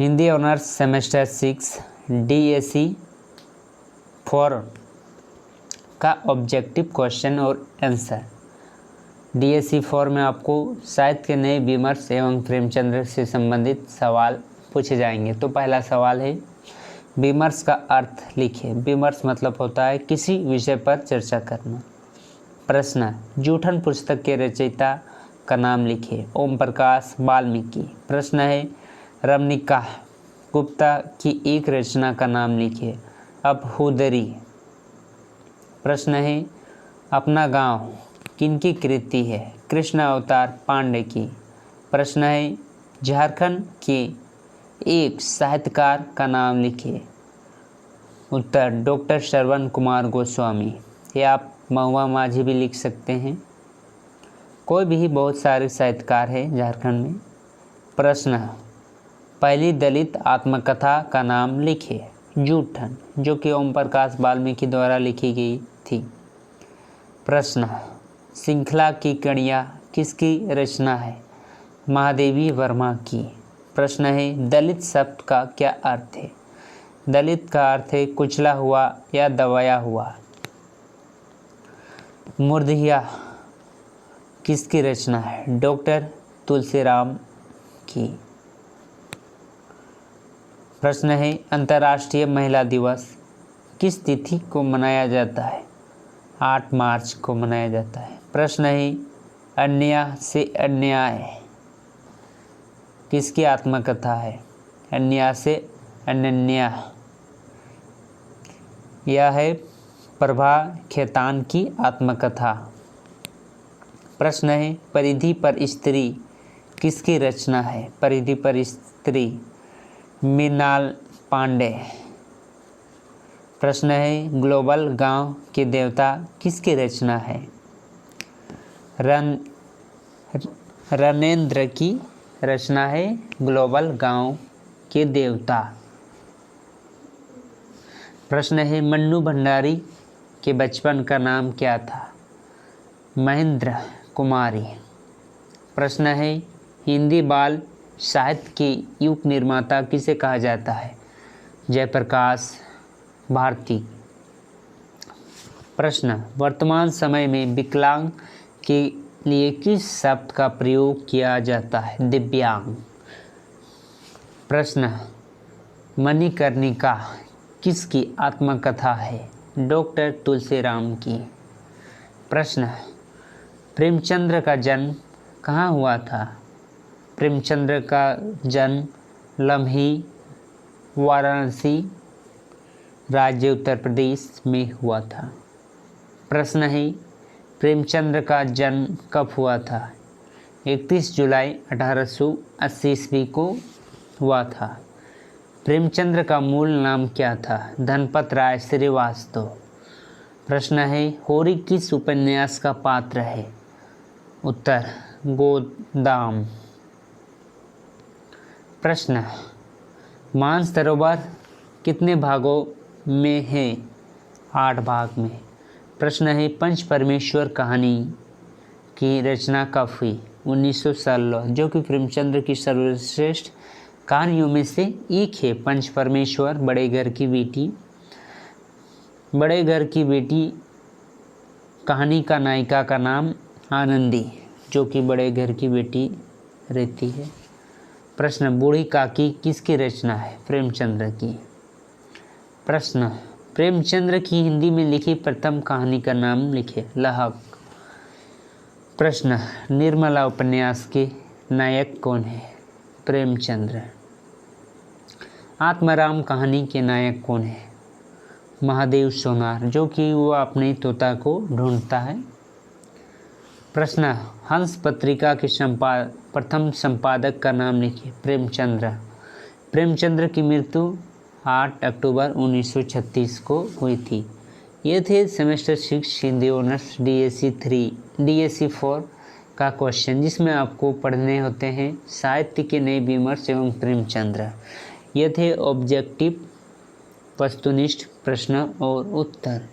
Hindi honours semester 6 DAC 4 का objective question और answer. DAC 4 में आपको साहित्य के नए विमर्श एवं प्रेमचंद्र से संबंधित सवाल पूछे जाएंगे। तो पहला सवाल है, विमर्श का अर्थ लिखिए। विमर्श मतलब होता है किसी विषय पर चर्चा करना। प्रश्न, जूठन पुस्तक के रचयिता का नाम लिखिए। ओम प्रकाश वाल्मीकि। प्रश्न है, रमणिका गुप्ता की एक रचना का नाम लिखिए। अबहुदरी। प्रश्न है, अपना गांव किनकी कृति है? कृष्ण अवतार पांडे की। प्रश्न है, झारखंड के एक साहित्यकार का नाम लिखिए। उत्तर, डॉक्टर श्रवण कुमार गोस्वामी। या आप महुआ माझी भी लिख सकते हैं। कोई भी बहुत सारे साहित्यकार हैं झारखंड में। प्रश्न, पहली दलित आत्मकथा का नाम लिखिए। जूठन, जो कि ओम प्रकाश वाल्मीकि द्वारा लिखी गई थी। प्रश्न, श्रृंखला की कड़ियाँ किसकी रचना है? महादेवी वर्मा की। प्रश्न है, दलित शब्द का क्या अर्थ है? दलित का अर्थ है कुचला हुआ या दबाया हुआ। मुर्दिया किसकी रचना है? डॉक्टर तुलसीराम की। प्रश्न है, अंतर्राष्ट्रीय महिला दिवस किस तिथि को मनाया जाता है? 8 मार्च को मनाया जाता है। प्रश्न है, अन्याय से अन्याय किसकी आत्मकथा है? अन्याय से अनन्या, यह है प्रभा खेतान की आत्मकथा। प्रश्न है, परिधि पर स्त्री किसकी रचना है? परिधि पर स्त्री मृणाल पांडे। प्रश्न है, ग्लोबल गांव के देवता किसकी रचना है? रणेंद्र की रचना है ग्लोबल गांव के देवता। प्रश्न है, मन्नू भंडारी के बचपन का नाम क्या था? महेंद्र कुमारी। प्रश्न है, हिंदी बाल साहित्य के युग निर्माता किसे कहा जाता है? जयप्रकाश भारती। प्रश्न, वर्तमान समय में विकलांग के लिए किस शब्द का प्रयोग किया जाता है? दिव्यांग। प्रश्न, मणिकर्णिका किसकी आत्मकथा है? डॉक्टर तुलसीराम की। प्रश्न, प्रेमचंद्र का जन्म कहाँ हुआ था? प्रेमचंद्र का जन्म लम्ही, वाराणसी, राज्य उत्तर प्रदेश में हुआ था। प्रश्न है, प्रेमचंद्र का जन्म कब हुआ था? 31 जुलाई 1880 ईस्वी को हुआ था। प्रेमचंद्र का मूल नाम क्या था? धनपत राय श्रीवास्तव। प्रश्न है, होरी किस उपन्यास का पात्र है? उत्तर, गोदाम। प्रश्न, मानसरोवर कितने भागों में है? 8 भाग में। प्रश्न है, पंच परमेश्वर कहानी की रचना कब हुई? 1916, जो कि प्रेमचंद्र की सर्वश्रेष्ठ कहानियों में से एक है। पंच परमेश्वर। बड़े घर की बेटी कहानी का नायिका का नाम आनंदी, जो कि बड़े घर की बेटी रहती है। प्रश्न, बूढ़ी काकी किसकी रचना है? प्रेमचंद्र की। प्रश्न, प्रेमचंद्र की हिंदी में लिखी प्रथम कहानी का नाम लिखे। लहक। प्रश्न, निर्मला उपन्यास के नायक कौन है? प्रेमचंद्र। आत्माराम कहानी के नायक कौन है? महादेव सोनार, जो कि वह अपने तोता को ढूंढता है। प्रश्न, हंस पत्रिका के प्रथम संपादक का नाम लिखिए। प्रेमचंद्र। प्रेमचंद्र की मृत्यु 8 अक्टूबर 1936 को हुई थी। ये थे सेमेस्टर 6 हिंदी ऑनर्स DAC 4 का क्वेश्चन, जिसमें आपको पढ़ने होते हैं साहित्य के नए विमर्श एवं प्रेमचंद्र। ये थे ऑब्जेक्टिव वस्तुनिष्ठ प्रश्न और उत्तर।